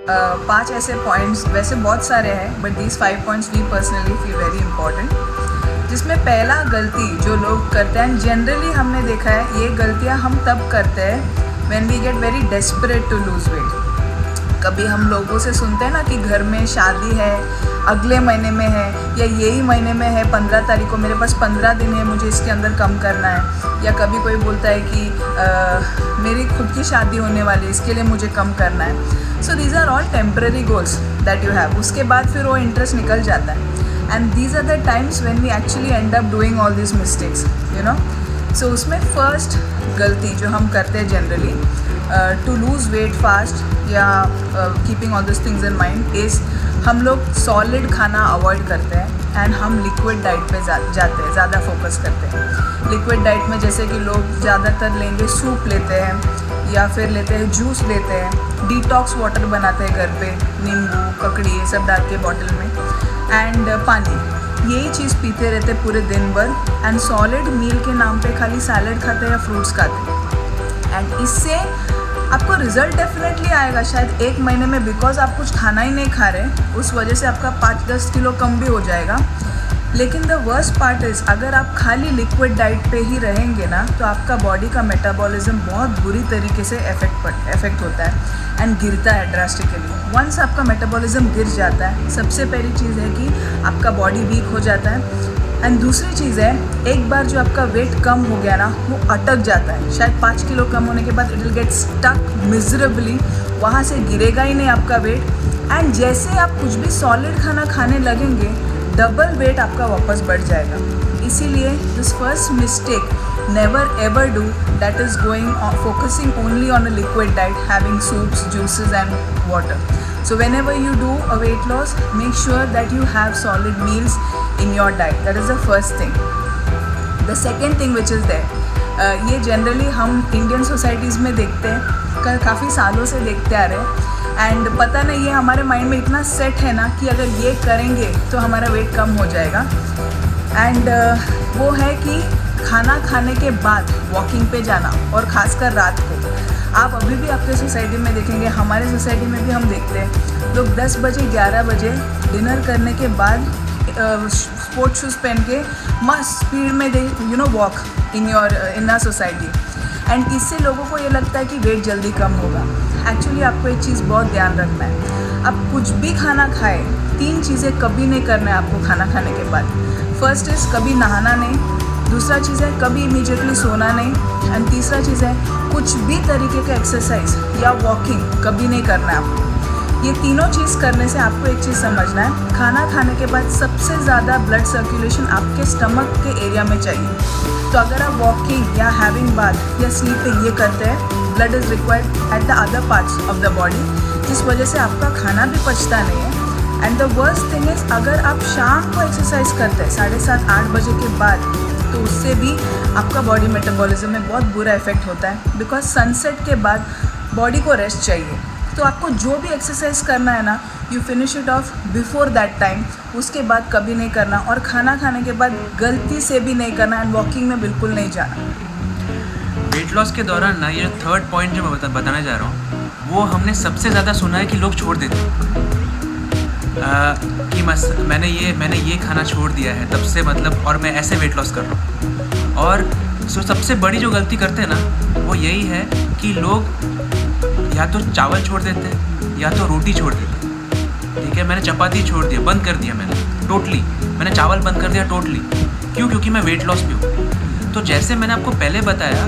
5 ऐसे पॉइंट्स, वैसे बहुत सारे हैं but these 5 points we personally feel very important, जिसमें पहला गलती जो लोग करते हैं, जनरली हमने देखा है ये गलतियाँ हम तब करते हैं when we get very desperate to lose weight. कभी हम लोगों से सुनते हैं ना कि घर में शादी है, अगले महीने में है या यही महीने में है, 15 तारीख को, मेरे पास 15 दिन है, मुझे इसके अंदर कम करना है। या कभी कोई बोलता है कि मेरी खुद की शादी होने वाली है, इसके लिए मुझे कम करना है। So these are all temporary goals that you have. उसके बाद फिर वो इंटरेस्ट निकल जाता है and these are the times when we actually end up doing all this mistakes, you know. So उसमें फर्स्ट गलती जो हम करते हैं generally to lose weight fast या keeping all this things in mind is हम लोग सॉलिड खाना अवॉइड करते हैं एंड हम लिक्विड डाइट पे जाते हैं, ज़्यादा फोकस करते हैं। लिक्विड डाइट में जैसे कि लोग ज़्यादातर लेंगे सूप लेते हैं या फिर लेते हैं जूस लेते हैं, डिटॉक्स वाटर बनाते हैं घर पे, नींबू ककड़ी ये सब डाल के बॉटल में, एंड पानी, यही चीज़ पीते रहते पूरे दिन भर एंड सॉलिड मील के नाम पे खाली सैलड खाते हैं या फ्रूट्स खाते हैं। एंड इससे आपको रिजल्ट डेफिनेटली आएगा शायद 1 महीने में, बिकॉज आप कुछ खाना ही नहीं खा रहे, उस वजह से आपका 5-10 किलो कम भी हो जाएगा। लेकिन द वर्स्ट पार्ट इज़ अगर आप खाली लिक्विड डाइट पे ही रहेंगे ना तो आपका बॉडी का मेटाबॉलिज्म बहुत बुरी तरीके से इफेक्ट होता है एंड गिरता है ड्रास्टिकली। वंस आपका मेटाबॉलिज्म गिर जाता है, सबसे पहली चीज़ है कि आपका बॉडी वीक हो जाता है एंड दूसरी चीज़ है, एक बार जो आपका वेट कम हो गया ना वो अटक जाता है। शायद 5 किलो कम होने के बाद it will get stuck miserably, वहाँ से गिरेगा ही नहीं आपका वेट एंड जैसे आप कुछ भी सॉलिड खाना खाने लगेंगे डबल वेट आपका वापस बढ़ जाएगा। इसीलिए this first mistake never ever do, that is going focusing only on a liquid diet, having soups, juices and water. So whenever you do a weight loss, make sure that you have solid meals in your diet. That is the first thing. The second thing which is there, ये generally हम Indian societies में देखते हैं, काफ़ी सालों से देखते आ रहे हैं एंड पता नहीं ये हमारे माइंड में इतना सेट है ना कि अगर ये करेंगे तो हमारा वेट कम हो जाएगा। एंड वो है कि खाना खाने के बाद वॉकिंग पे जाना, और ख़ासकर रात को। आप अभी भी आपके सोसाइटी में देखेंगे, हमारे सोसाइटी में भी हम देखते हैं लोग 10 बजे 11 बजे डिनर करने के बाद स्पोर्ट्स शूज़ पहन के मस्त स्पीड में they walk in our society and इससे लोगों को ये लगता है कि वेट जल्दी कम होगा। एक्चुअली आपको एक चीज़ बहुत ध्यान रखना है, आप कुछ भी खाना खाएं, 3 चीज़ें कभी नहीं करना है आपको खाना खाने के बाद। फर्स्ट इज़ कभी नहाना नहीं, दूसरा चीज़ है कभी इमीडिएटली सोना नहीं एंड तीसरा चीज़ है कुछ भी तरीके का एक्सरसाइज या वॉकिंग कभी नहीं करना है आपको। ये तीनों चीज़ करने से आपको एक चीज़ समझना है, खाना खाने के बाद सबसे ज़्यादा ब्लड सर्कुलेशन आपके स्टमक के एरिया में चाहिए। तो अगर आप वॉकिंग या हैविंग बाथ या स्लीपिंग ये करते हैं, blood is required at the other parts of the body, जिस वजह से आपका खाना भी पचता नहीं है। And the worst thing is अगर आप शाम को एक्सरसाइज करते हैं 7:30-8 बजे के बाद, तो उससे भी आपका बॉडी मेटाबॉलिज्म में बहुत बुरा इफेक्ट होता है, बिकॉज सनसेट के बाद बॉडी को रेस्ट चाहिए। तो आपको जो भी एक्सरसाइज करना है ना, you finish it of before that time, उसके बाद कभी नहीं करना, और खाना खाने के बाद गलती से भी नहीं करना एंड वॉकिंग में बिल्कुल नहीं जाना। वेट लॉस के दौरान ना, ये जो थर्ड पॉइंट जो मैं बताना चाह रहा हूँ, वो हमने सबसे ज़्यादा सुना है कि लोग छोड़ देते हैं कि मैंने ये खाना छोड़ दिया है तब से, मतलब, और मैं ऐसे वेट लॉस कर रहा हूँ। और सबसे बड़ी जो गलती करते हैं ना वो यही है कि लोग या तो चावल छोड़ देते हैं या तो रोटी छोड़ देते हैं। ठीक है, मैंने चपाती छोड़ दिया, बंद कर दिया मैंने टोटली, मैंने चावल बंद कर दिया टोटली। क्यों? क्योंकि मैं वेट लॉस पे हूँ। तो जैसे मैंने आपको पहले बताया,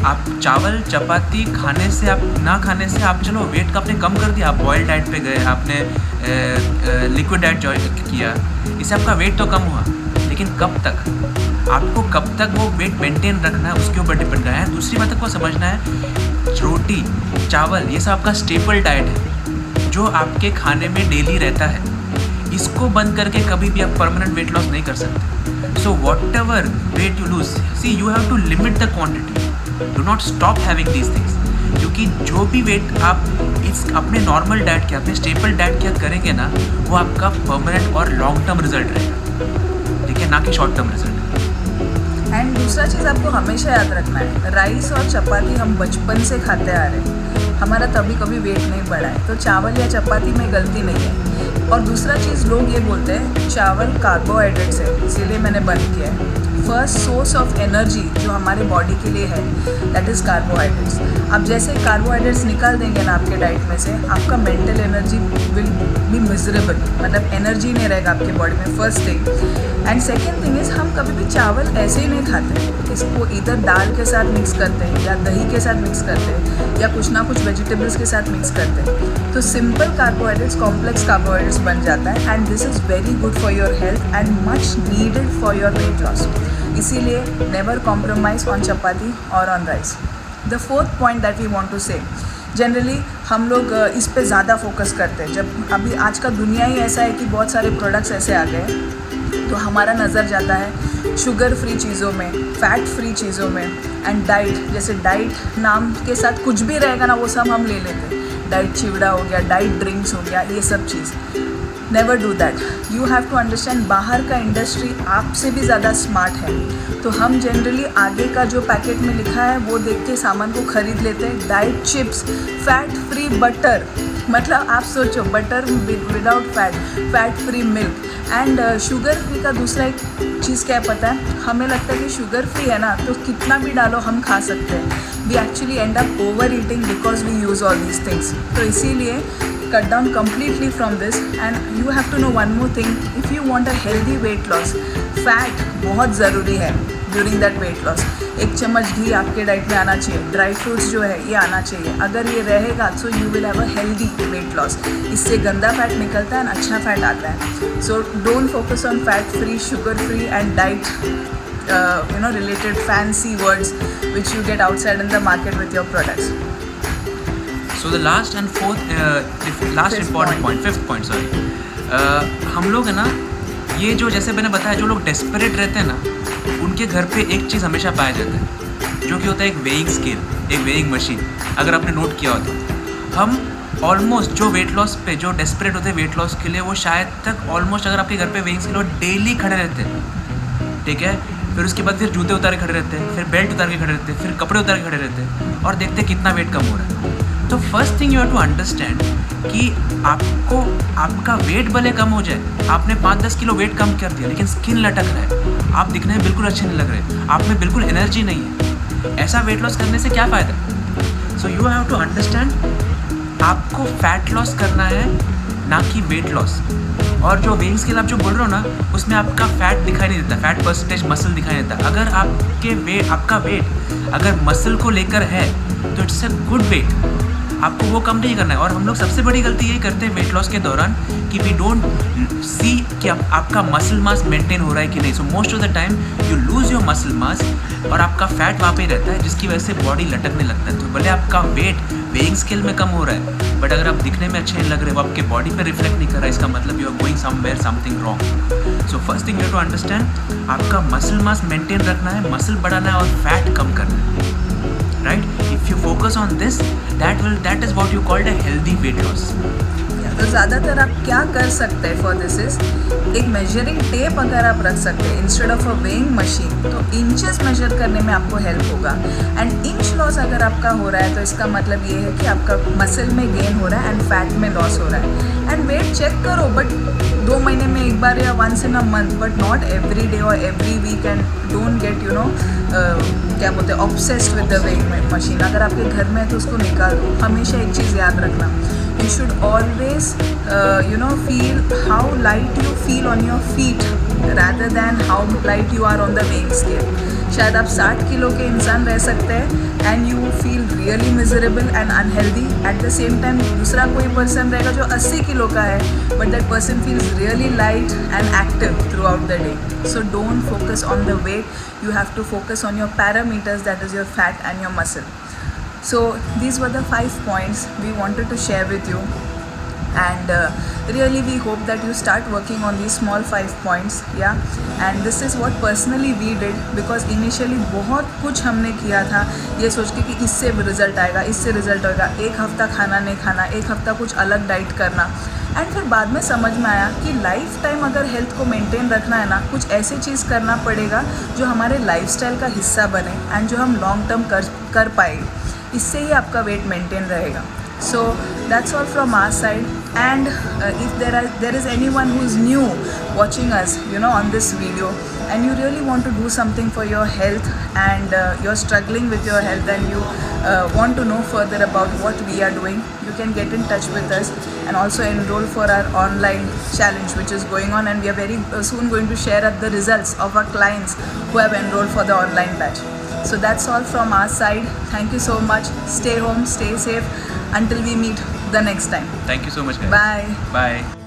आप चावल चपाती खाने से, आप ना खाने से, आप चलो वेट का आपने कम कर दिया, आप बॉइल्ड डाइट पे गए, आपने लिक्विड डाइट ज्वाइन किया, इससे आपका वेट तो कम हुआ, लेकिन कब तक, आपको कब तक वो वेट मेंटेन रखना है उसके ऊपर डिपेंड करना है। दूसरी बात आपको समझना है, रोटी चावल ये सब आपका स्टेपल डाइट है जो आपके खाने में डेली रहता है, इसको बंद करके कभी भी आप परमानेंट वेट लॉस नहीं कर सकते। So whatever weight you lose, see you have to limit the quantity, do not stop having these things, क्योंकि जो भी वेट आप इस अपने नॉर्मल डाइट के, अपने स्टेपल डाइट के करेंगे ना, वो आपका परमानेंट और लॉन्ग टर्म रिजल्ट रहेगा, ठीक है, ना कि शॉर्ट टर्म रिजल्ट। एंड दूसरा चीज़ आपको हमेशा याद रखना है, राइस और चपाती हम बचपन से खाते आ रहे हैं, हमारा तभी कभी वेट नहीं बढ़ा है। तो चावल या चपाती में गलती नहीं है। और दूसरा चीज़ लोग ये बोलते हैं चावल कार्बोहाइड्रेट्स है, इसीलिए मैंने बंद किया है। फर्स्ट सोर्स ऑफ एनर्जी जो हमारे बॉडी के लिए है दैट इज़ कार्बोहाइड्रेट्स। आप जैसे कार्बोहाइड्रेट्स निकाल देंगे ना आपके डाइट में से, आपका mental energy will be miserable, मतलब एनर्जी नहीं रहेगा आपके बॉडी में, first thing. And second thing is हम कभी भी चावल ऐसे ही नहीं खाते, इसको इधर दाल के साथ मिक्स करते हैं या दही के साथ मिक्स करते हैं या कुछ ना कुछ वेजिटेबल्स के साथ मिक्स करते हैं। तो सिंपल कार्बोहाइड्रेट्स कॉम्प्लेक्स कार्बोहाइड्रेट्स बन जाता है and this is very good for your health and much needed for your weight loss. इसीलिए नेवर कॉम्प्रोमाइज़ ऑन चपाती और on rice. The fourth point that we want to say, generally हम लोग इस पे ज़्यादा फोकस करते हैं। जब अभी आज का दुनिया ही ऐसा है कि बहुत सारे प्रोडक्ट्स ऐसे आ गए, तो हमारा नज़र जाता है शुगर फ्री चीज़ों में, फैट फ्री चीज़ों में एंड डाइट। जैसे डाइट नाम के साथ कुछ भी रहेगा ना वो सब हम ले लेते हैं। डाइट चिवड़ा हो गया, डाइट ड्रिंक्स हो गया, ये सब चीज़। Never do that. You have to understand बाहर का इंडस्ट्री आपसे भी ज़्यादा स्मार्ट है। तो हम जनरली आगे का जो पैकेट में लिखा है वो देख के सामान को ख़रीद लेते हैं। Diet chips, fat free butter, मतलब आप सोचो butter without fat, fat free milk and sugar free का दूसरा एक चीज़ क्या पता है, हमें लगता है कि शुगर फ्री है ना तो कितना भी डालो हम खा सकते हैं। We actually end up over eating because we use all these things. तो इसीलिए cut down completely from this and you have to know one more thing, if you want a healthy weight loss, fat बहुत ज़रूरी है during that weight loss। एक चम्मच घी आपके diet में आना चाहिए, ड्राई फ्रूट्स जो है ये आना चाहिए। अगर ये रहेगा so you will have a healthy weight loss. इससे गंदा फैट निकलता है और अच्छा फैट आता है। सो don't focus on fat free, sugar free and diet related fancy words which you get outside in the market with your products। So the last and important point, fifth point, हम लोग है ना, ये जो जैसे मैंने बताया जो लोग डेस्परेट रहते हैं ना उनके घर पे एक चीज़ हमेशा पाया जाता है जो कि होता है एक वेइंग स्केल, एक वेइंग मशीन। अगर आपने नोट किया हो तो हम ऑलमोस्ट जो वेट लॉस पे जो डेस्परेट होते हैं वेट लॉस के लिए वो शायद तक ऑलमोस्ट अगर आपके घर पे वेइंग स्केल हो डेली खड़े रहते हैं, ठीक है। फिर उसके बाद फिर जूते उतार के खड़े रहते हैं, फिर बेल्ट उतार के खड़े रहते हैं, फिर कपड़े उतार के खड़े रहते हैं और देखते हैं कितना वेट कम हो रहा है। तो first thing you have to understand कि आपको आपका वेट भले कम हो जाए, आपने 5-10 किलो वेट कम कर दिया लेकिन स्किन लटक रहा है, आप दिखने में बिल्कुल अच्छे नहीं लग रहे, आप में बिल्कुल एनर्जी नहीं है, ऐसा वेट लॉस करने से क्या फ़ायदा। So you have to understand आपको फैट लॉस करना है ना कि वेट लॉस। और जो वेइंग स्केल आप जो बोल रहे हो ना उसमें आपका फैट दिखाई नहीं देता, फैट परसेंटेज मसल दिखाई नहीं देता। अगर आपका वेट अगर मसल को लेकर है तो इट्स अ गुड वेट, आपको वो कम नहीं करना है। और हम लोग सबसे बड़ी गलती यही करते हैं वेट लॉस के दौरान कि वी डोंट सी कि आपका मसल मास मेंटेन हो रहा है कि नहीं। So most of the time you lose your muscle mass और आपका फैट वहाँ पे रहता है जिसकी वजह से बॉडी लटकने लगता है। तो भले आपका वेट वेइंग स्केल में कम हो रहा है बट अगर आप दिखने में अच्छे नहीं लग रहे, वो आपके बॉडी पे रिफ्लेक्ट नहीं कर रहा है, इसका मतलब you are going somewhere something wrong. So first thing you have to understand आपका मसल मास मेंटेन रखना है, मसल बढ़ाना है और फैट कम करना है, right? If you focus on this, that is what you called a healthy weight loss। तो ज़्यादातर आप क्या कर सकते हैं फॉर दिस इज़ एक मेजरिंग टेप अगर आप रख सकते हैं instead of a weighing machine तो इंचेस मेजर करने में आपको हेल्प होगा। एंड इंच लॉस अगर आपका हो रहा है तो इसका मतलब ये है कि आपका मसल में गेन हो रहा है एंड फैट में लॉस हो रहा है। एंड वेट चेक करो बट 2 महीने में एक बार या once in a month, but not every day और every week. And don't get क्या बोलते हैं obsessed with the weighing machine. अगर आपके घर में है तो उसको निकाल दो। हमेशा एक चीज़ याद रखना, you should always feel how light you feel on your feet rather than how light you are on the weighing scale। शायद आप 60 किलो के इंसान रह सकते हैं and you feel really miserable and unhealthy. At the same time दूसरा कोई person रहेगा जो 80 किलो का है but that person feels really light and active throughout the day. So don't focus on the weight, you have to focus on your parameters, that is your fat and your muscle. So these were the 5 points we wanted to share with you and really we hope that you start working on these small 5 points, yeah। and this is what personally we did because initially बहुत कुछ हमने किया था ये सोच के कि इससे रिज़ल्ट आएगा, इससे रिज़ल्ट होगा। एक हफ़्ता खाना नहीं खाना, एक हफ़्ता कुछ अलग डाइट करना एंड फिर बाद में समझ में आया कि लाइफ टाइम अगर हेल्थ को मेंटेन रखना है ना कुछ ऐसी चीज़ करना पड़ेगा जो हमारे लाइफस्टाइल का हिस्सा बने एंड जो हम लॉन्ग टर्म कर पाएंगे। इससे ही आपका वेट मेंटेन रहेगा। So that's all from our side. And if there is anyone who's new watching us, on this video, and you really want to do something for your health, and you're struggling with your health, and you want to know further about what we are doing, you can get in touch with us and also enroll for our online challenge which is going on, and we are very soon going to share up the results of our clients who have enrolled for the online batch. So that's all from our side. Thank you so much. Stay home, stay safe until we meet the next time. Thank you so much, guys. Bye. Bye.